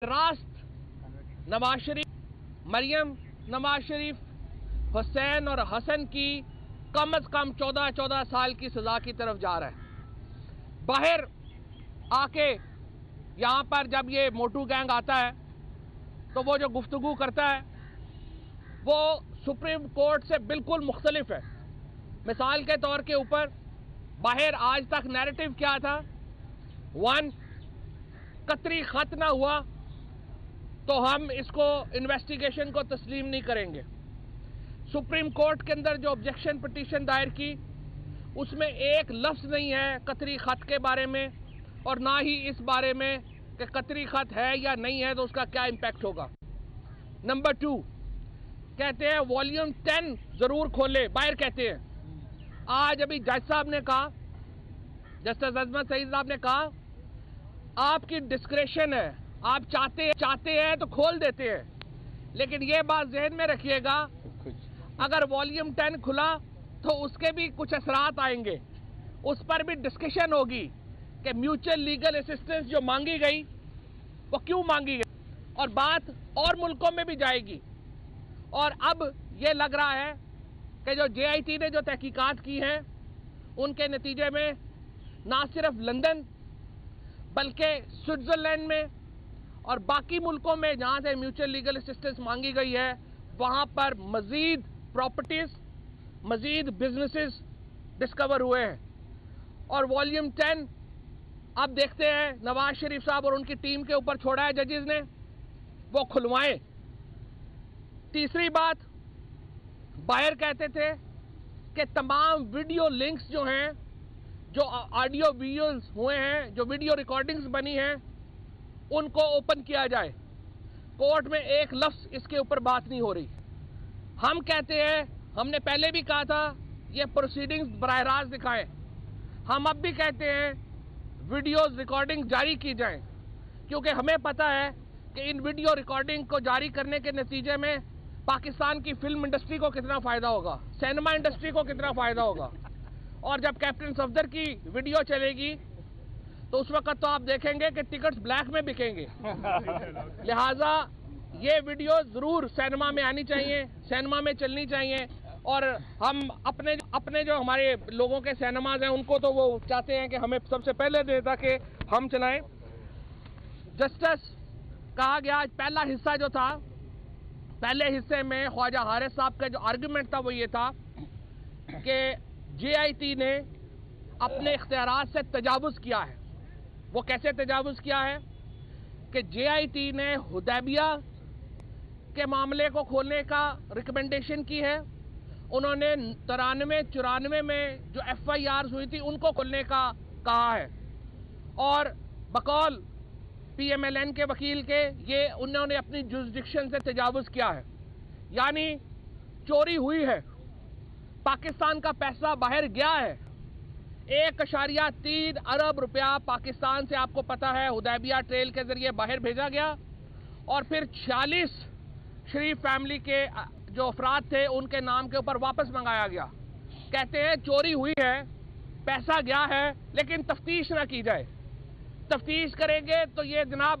راست نواز شریف مریم نواز شریف حسین اور حسن کی کم از کم 14 سال کی سزا کی طرف جا رہا ہے۔ باہر آ کے یہاں پر جب یہ موٹو گینگ آتا ہے تو وہ جو گفتگو کرتا ہے وہ سپریم کورٹ سے بالکل مختلف ہے۔ مثال کے طور کے اوپر باہر آج تک نیریٹو کیا تھا؟ 1 قطری خط نہ ہوا تو ہم اس کو انویسٹیگیشن کو تسلیم نہیں کریں گے۔ سپریم کورٹ کے اندر جو آبجیکشن پٹیشن دائر کی اس میں ایک لفظ نہیں ہے قطری خط کے بارے میں، اور نہ ہی اس بارے میں کہ قطری خط ہے یا نہیں ہے تو اس کا کیا امپیکٹ ہوگا۔ نمبر 2 کہتے ہیں والیوم 10 ضرور کھولے، باہر کہتے ہیں۔ آج ابھی جج صاحب نے کہا، جسٹس عظمت سعید صاحب نے کہا آپ کی ڈسکریشن ہے، آپ چاہتے ہیں تو کھول دیتے ہیں، لیکن یہ بات ذہن میں رکھیے گا اگر والیوم 10 کھلا تو اس کے بھی کچھ اثرات آئیں گے، اس پر بھی ڈسکشن ہوگی کہ میوچل لیگل اسسٹنس جو مانگی گئی وہ کیوں مانگی گئی، اور بات اور ملکوں میں بھی جائے گی۔ اور اب یہ لگ رہا ہے کہ جو جے آئی ٹی نے جو تحقیقات کی ہیں ان کے نتیجے میں نہ صرف لندن بلکہ سوئٹزرلینڈ میں اور باقی ملکوں میں جہاں سے میوچل لیگل اسسٹنس مانگی گئی ہے وہاں پر مزید پراپرٹیز، مزید بزنسز ڈسکور ہوئے ہیں۔ اور والیوم 10 اب دیکھتے ہیں نواز شریف صاحب اور ان کی ٹیم کے اوپر چھوڑا ہے ججز نے، وہ کھلوائیں۔ تیسری بات، باہر کہتے تھے کہ تمام ویڈیو لنکس جو ہیں، جو آڈیو ویڈیوز ہوئے ہیں، جو ویڈیو ریکارڈنگز بنی ہیں ان کو اوپن کیا جائے۔ کورٹ میں ایک لفظ اس کے اوپر بات نہیں ہو رہی۔ ہم کہتے ہیں، ہم نے پہلے بھی کہا تھا یہ پروسیڈنگز براہ راست دکھائیں، ہم اب بھی کہتے ہیں ویڈیوز ریکارڈنگ جاری کی جائیں، کیونکہ ہمیں پتہ ہے کہ ان ویڈیو ریکارڈنگ کو جاری کرنے کے نتیجے میں پاکستان کی فلم انڈسٹری کو کتنا فائدہ ہوگا، سینما انڈسٹری کو کتنا فائدہ ہوگا۔ اور جب کیپٹن صفدر کی ویڈیو چلے گی تو اس وقت تو آپ دیکھیں گے کہ ٹکٹس بلیک میں بکیں گے۔ لہٰذا یہ ویڈیو ضرور سینما میں آنی چاہیے، سینما میں چلنی چاہیے، اور ہم اپنے جو ہمارے لوگوں کے سینماز ہیں ان کو تو وہ چاہتے ہیں کہ ہمیں سب سے پہلے دے تاکہ ہم چلائیں۔ جسٹس کہا گیا پہلا حصہ جو تھا، پہلے حصے میں خواجہ حارث صاحب کا جو آرگومنٹ تھا وہ یہ تھا کہ جے آئی ٹی نے اپنے اختیارات سے تجاوز کیا ہے۔ وہ کیسے تجاوز کیا ہے کہ جے آئی ٹی نے حدیبیہ کے معاملے کو کھولنے کا ریکمنڈیشن کی ہے، انہوں نے 93-94 میں جو ایف آئی آرز ہوئی تھی ان کو کھولنے کا کہا ہے، اور بقول پی ایم ایل این کے وکیل کے یہ انہوں نے اپنی جورسڈکشن سے تجاوز کیا ہے، یعنی چوری ہوئی ہے، پاکستان کا پیسہ باہر گیا ہے۔ 1.3 ارب روپیہ پاکستان سے آپ کو پتا ہے حدیبیہ ٹریل کے ذریعے باہر بھیجا گیا، اور پھر 46 شریف فیملی کے جو افراد تھے ان کے نام کے اوپر واپس منگایا گیا۔ کہتے ہیں چوری ہوئی ہے، پیسہ گیا ہے، لیکن تفتیش نہ کی جائے۔ تفتیش کریں گے تو یہ جناب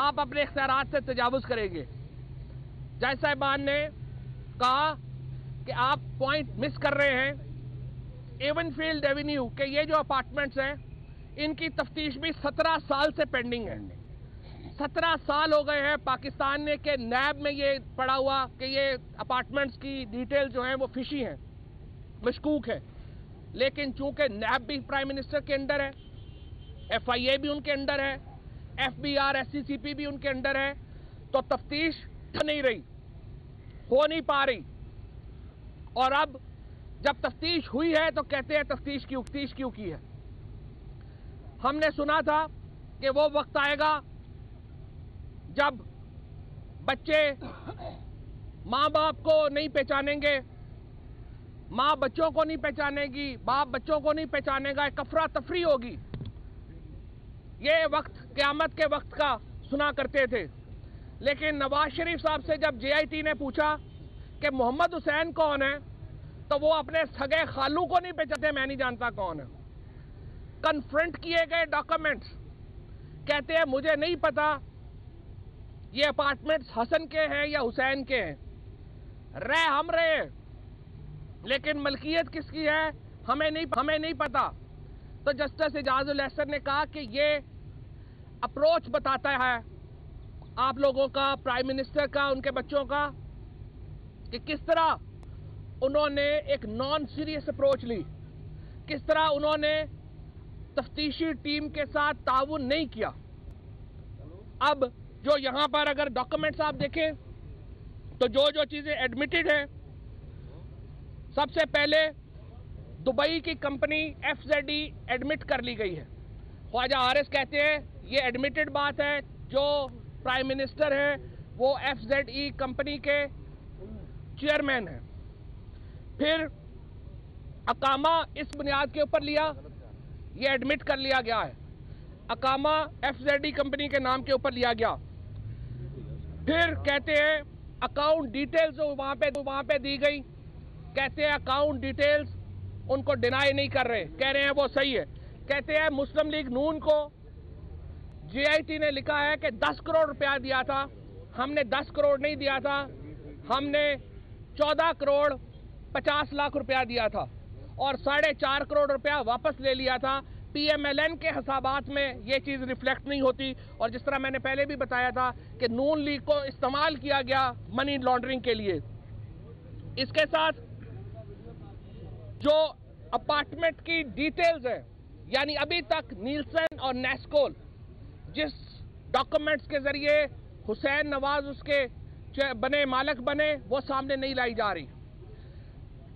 آپ اپنے اختیارات سے تجاوز کریں گے۔ جج صاحبان نے کہا کہ آپ پوائنٹ مس کر رہے ہیں، ایون فیلڈ ایونیو کہ یہ جو اپارٹمنٹس ہیں ان کی تفتیش بھی 17 سال سے پینڈنگ ہے۔ 17 سال ہو گئے ہیں پاکستان نے کہ نیب میں یہ پڑا ہوا کہ یہ اپارٹمنٹس کی ڈیٹیل جو ہیں وہ فشی ہیں، مشکوک ہے، لیکن چونکہ نیب بھی پرائم منسٹر کے انڈر ہے، ایف آئی اے بھی ان کے انڈر ہے، F B R S C C P بھی ان کے انڈر ہے، تو تفتیش نہیں رہی، ہو نہیں پا رہی۔ اور اب جب تفتیش ہوئی ہے تو کہتے ہیں تفتیش کیوں کی ہے۔ ہم نے سنا تھا کہ وہ وقت آئے گا جب بچے ماں باپ کو نہیں پہچانیں گے، ماں بچوں کو نہیں پہچانے گی، باپ بچوں کو نہیں پہچانے گا، ایک افراتفری ہوگی۔ یہ وقت قیامت کے وقت کا سنا کرتے تھے، لیکن نواز شریف صاحب سے جب جے آئی ٹی نے پوچھا کہ محمد حسین کون ہے تو وہ اپنے سگے خالو کو نہیں پہچانتے، میں نہیں جانتا کون ہے۔ کنفرنٹ کیے گئے ڈاکومنٹس کہتے ہیں مجھے نہیں پتا یہ اپارٹمنٹس حسن کے ہیں یا حسین کے ہیں. رہ ہم رہے لیکن ملکیت کس کی ہے ہمیں نہیں پتا. تو جسٹس اعجاز الاحسن نے کہا کہ یہ اپروچ بتاتا ہے آپ لوگوں کا, پرائم منسٹر کا, ان کے بچوں کا, کہ کس طرح انہوں نے ایک نان سیریس اپروچ لی, کس طرح انہوں نے تفتیشی ٹیم کے ساتھ تعاون نہیں کیا. اب جو یہاں پر اگر ڈاکومنٹس آپ دیکھیں تو جو چیزیں ایڈمیٹڈ ہیں, سب سے پہلے دبئی کی company F Z E admit کر لی گئی ہے. خواجہ حارث کہتے ہیں یہ ایڈمیٹڈ بات ہے, جو پرائم منسٹر ہیں وہ ایف زیڈ ای کمپنی کے چیئرمین ہیں. پھر اقامہ اس بنیاد کے اوپر لیا, یہ ایڈمٹ کر لیا گیا ہے, اقامہ ایف زیڈ ای کمپنی کے نام کے اوپر لیا گیا. پھر کہتے ہیں اکاؤنٹ ڈیٹیلز وہاں پہ دی گئی, کہتے ہیں اکاؤنٹ ڈیٹیلز ان کو ڈینائی نہیں کر رہے, کہہ رہے ہیں وہ صحیح ہے. کہتے ہیں مسلم لیگ نون کو جے آئی ٹی نے لکھا ہے کہ 10 کروڑ روپیہ دیا تھا, ہم نے 10 کروڑ نہیں دیا تھا, ہم نے 14 کروڑ 50 لاکھ روپیہ دیا تھا اور 4.5 کروڑ روپیہ واپس لے لیا تھا. پی ایم ایل این کے حسابات میں یہ چیز ریفلیکٹ نہیں ہوتی, اور جس طرح میں نے پہلے بھی بتایا تھا کہ نون لیگ کو استعمال کیا گیا منی لانڈرنگ کے لیے. اس کے ساتھ جو اپارٹمنٹ کی ڈیٹیلز ہیں, یعنی ابھی تک نیلسن اور نیسکول جس ڈاکومنٹس کے ذریعے حسین نواز اس کے مالک بنے, وہ سامنے نہیں لائی جا رہی.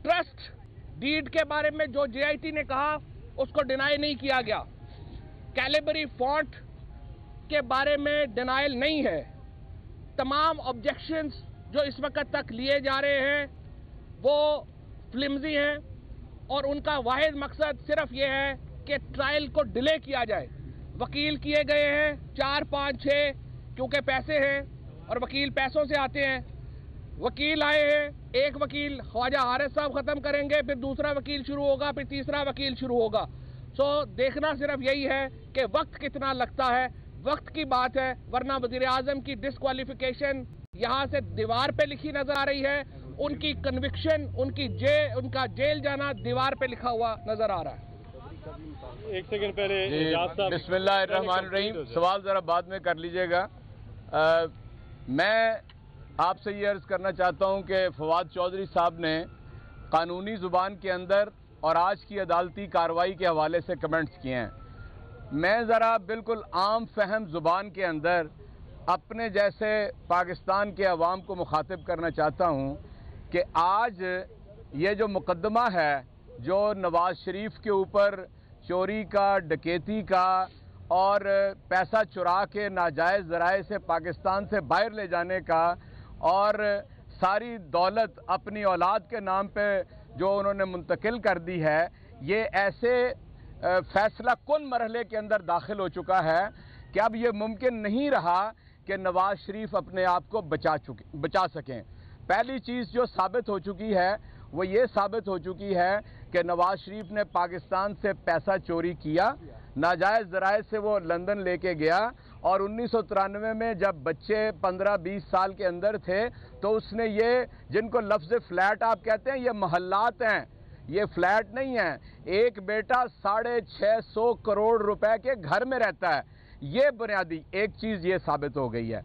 ٹرسٹ ڈیڈ کے بارے میں جو جے آئی ٹی نے کہا اس کو ڈینائی نہیں کیا گیا. کیلیبری فونٹ کے بارے میں ڈینائل نہیں ہے. تمام آبجیکشنز جو اس وقت تک لیے جا رہے ہیں وہ فلمزی ہیں, اور ان کا واحد مقصد صرف یہ ہے کہ ٹرائل کو ڈیلے کیا جائے. وکیل کیے گئے ہیں 4 5 6, کیونکہ پیسے ہیں اور وکیل پیسوں سے آتے ہیں. وکیل آئے ہیں, ایک وکیل خواجہ حارث صاحب ختم کریں گے, پھر دوسرا وکیل شروع ہوگا, پھر تیسرا وکیل شروع ہوگا. سو دیکھنا صرف یہی ہے کہ وقت کتنا لگتا ہے, وقت کی بات ہے, ورنہ وزیر اعظم کی ڈسکوالیفیکیشن یہاں سے دیوار پہ لکھی نظر آ رہی ہے, ان کی کنوکشن, ان کا جیل جانا دیوار پہ لکھا ہوا نظر آ رہا ہے. ایک سیکنڈ پہلے بسم اللہ الرحمن الرحیم, سوال ذرا بعد میں کر لیجئے گا. میں آپ سے یہ عرض کرنا چاہتا ہوں کہ فواد چودھری صاحب نے قانونی زبان کے اندر اور آج کی عدالتی کارروائی کے حوالے سے کمنٹس کیے ہیں. میں ذرا بالکل عام فہم زبان کے اندر اپنے جیسے پاکستان کے عوام کو مخاطب کرنا چاہتا ہوں کہ آج یہ جو مقدمہ ہے جو نواز شریف کے اوپر چوری کا, ڈکیتی کا اور پیسہ چرا کے ناجائز ذرائع سے پاکستان سے باہر لے جانے کا, اور ساری دولت اپنی اولاد کے نام پہ جو انہوں نے منتقل کر دی ہے, یہ ایسے فیصلہ کن مرحلے کے اندر داخل ہو چکا ہے کہ اب یہ ممکن نہیں رہا کہ نواز شریف اپنے آپ کو بچا سکیں. پہلی چیز جو ثابت ہو چکی ہے وہ یہ ثابت ہو چکی ہے کہ نواز شریف نے پاکستان سے پیسہ چوری کیا, ناجائز ذرائع سے وہ لندن لے کے گیا, اور 1993 میں جب بچے 15-20 سال کے اندر تھے تو اس نے یہ, جن کو لفظ فلیٹ آپ کہتے ہیں, یہ محلات ہیں, یہ فلیٹ نہیں ہیں. ایک بیٹا 650 کروڑ روپے کے گھر میں رہتا ہے. یہ بنیادی ایک چیز یہ ثابت ہو گئی ہے.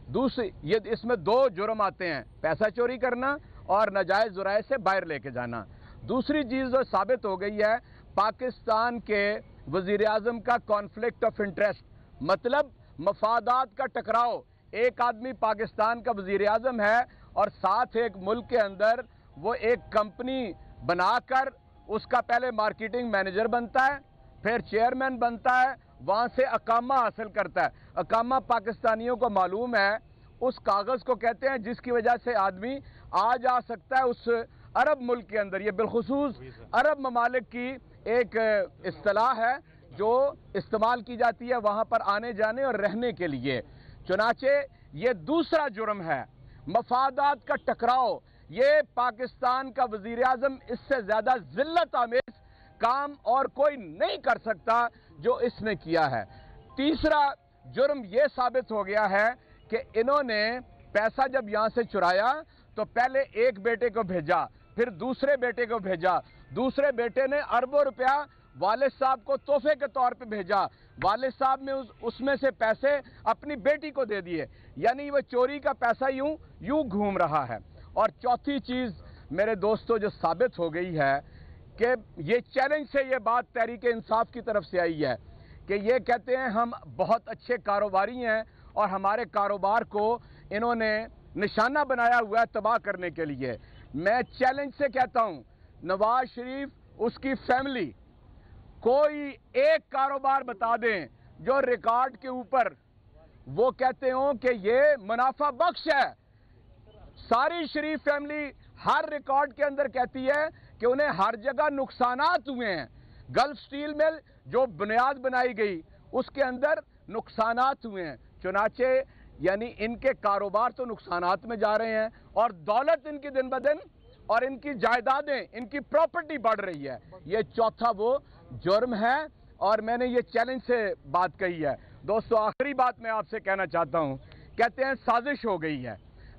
دوسری, یہ اس میں 2 جرم آتے ہیں, پیسہ چوری کرنا اور ناجائز ذرائع سے باہر لے کے جانا. دوسری چیز جو ثابت ہو گئی ہے, پاکستان کے وزیر اعظم کا کانفلکٹ آف انٹرسٹ, مطلب مفادات کا ٹکراؤ. ایک آدمی پاکستان کا وزیر اعظم ہے اور ساتھ ایک ملک کے اندر وہ ایک کمپنی بنا کر اس کا پہلے مارکیٹنگ مینیجر بنتا ہے, پھر چیئرمین بنتا ہے, وہاں سے اقامہ حاصل کرتا ہے. اقامہ پاکستانیوں کو معلوم ہے اس کاغذ کو کہتے ہیں جس کی وجہ سے آدمی آ جا سکتا ہے اس عرب ملک کے اندر. یہ بالخصوص عرب ممالک کی ایک اصطلاح ہے جو استعمال کی جاتی ہے وہاں پر آنے جانے اور رہنے کے لیے. چنانچہ یہ دوسرا جرم ہے, مفادات کا ٹکراؤ. یہ پاکستان کا وزیر اعظم اس سے زیادہ ذلت آمیز کام اور کوئی نہیں کر سکتا جو اس نے کیا ہے. تیسرا جرم یہ ثابت ہو گیا ہے کہ انہوں نے پیسہ جب یہاں سے چرایا تو پہلے ایک بیٹے کو بھیجا، پھر دوسرے بیٹے کو بھیجا، دوسرے بیٹے نے اربوں روپیہ والد صاحب کو تحفے کے طور پہ بھیجا، والد صاحب نے اس میں سے پیسے اپنی بیٹی کو دے دیے، یعنی وہ چوری کا پیسہ یوں گھوم رہا ہے۔ اور چوتھی چیز میرے دوستو جو ثابت ہو گئی ہے کہ یہ چیلنج سے یہ بات تحریک انصاف کی طرف سے آئی ہے کہ یہ کہتے ہیں ہم بہت اچھے کاروباری ہیں اور ہمارے کاروبار کو انہوں نے نشانہ بنایا ہوا ہے تباہ کرنے کے لیے۔ میں چیلنج سے کہتا ہوں نواز شریف، اس کی فیملی، کوئی ایک کاروبار بتا دیں جو ریکارڈ کے اوپر وہ کہتے ہوں کہ یہ منافع بخش ہے۔ ساری شریف فیملی ہر ریکارڈ کے اندر کہتی ہے کہ انہیں ہر جگہ نقصانات ہوئے ہیں۔ گلف سٹیل مل جو بنیاد بنائی گئی اس کے اندر نقصانات ہوئے ہیں، چنانچہ یعنی ان کے کاروبار تو نقصانات میں جا رہے ہیں اور دولت ان کی دن بدن اور ان کی جائیدادیں، ان کی پراپرٹی بڑھ رہی ہے۔ یہ چوتھا وہ جرم ہے اور میں نے یہ چیلنج سے بات کہی ہے۔ دوستو آخری بات میں آپ سے کہنا چاہتا ہوں، کہتے ہیں سازش ہو گئی ہے۔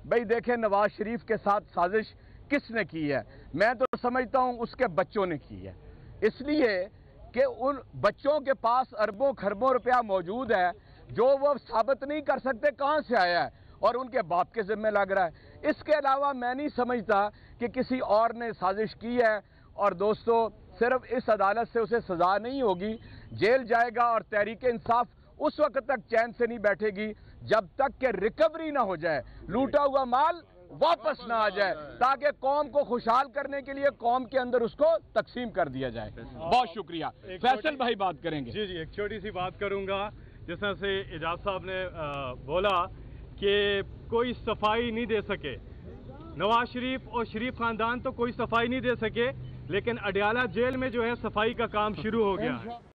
بھئی دیکھیں نواز شریف کے ساتھ سازش کس نے کی ہے؟ میں تو سمجھتا ہوں اس کے بچوں نے کی ہے، اس لیے کہ ان بچوں کے پاس اربوں خربوں روپیہ موجود ہے جو وہ ثابت نہیں کر سکتے کہاں سے آیا ہے اور ان کے باپ کے ذمہ لگ رہا ہے۔ اس کے علاوہ میں نہیں سمجھتا کہ کسی اور نے سازش کی ہے۔ اور دوستو صرف اس عدالت سے اسے سزا نہیں ہوگی، جیل جائے گا اور تحریک انصاف اس وقت تک چین سے نہیں بیٹھے گی جب تک کہ ریکوری نہ ہو جائے، لوٹا ہوا مال واپس نہ آ جائے، تاکہ قوم کو خوشحال کرنے کے لیے قوم کے اندر اس کو تقسیم کر دیا جائے۔ بہت شکریہ۔ فیصل بھائی بات کریں گے۔ جی ایک چھوٹی سی بات کروں گا، جس طرح سے اعجاز صاحب نے بولا کہ کوئی صفائی نہیں دے سکے، نواز شریف اور شریف خاندان تو کوئی صفائی نہیں دے سکے، لیکن اڈیالہ جیل میں جو ہے صفائی کا کام شروع ہو گیا ہے۔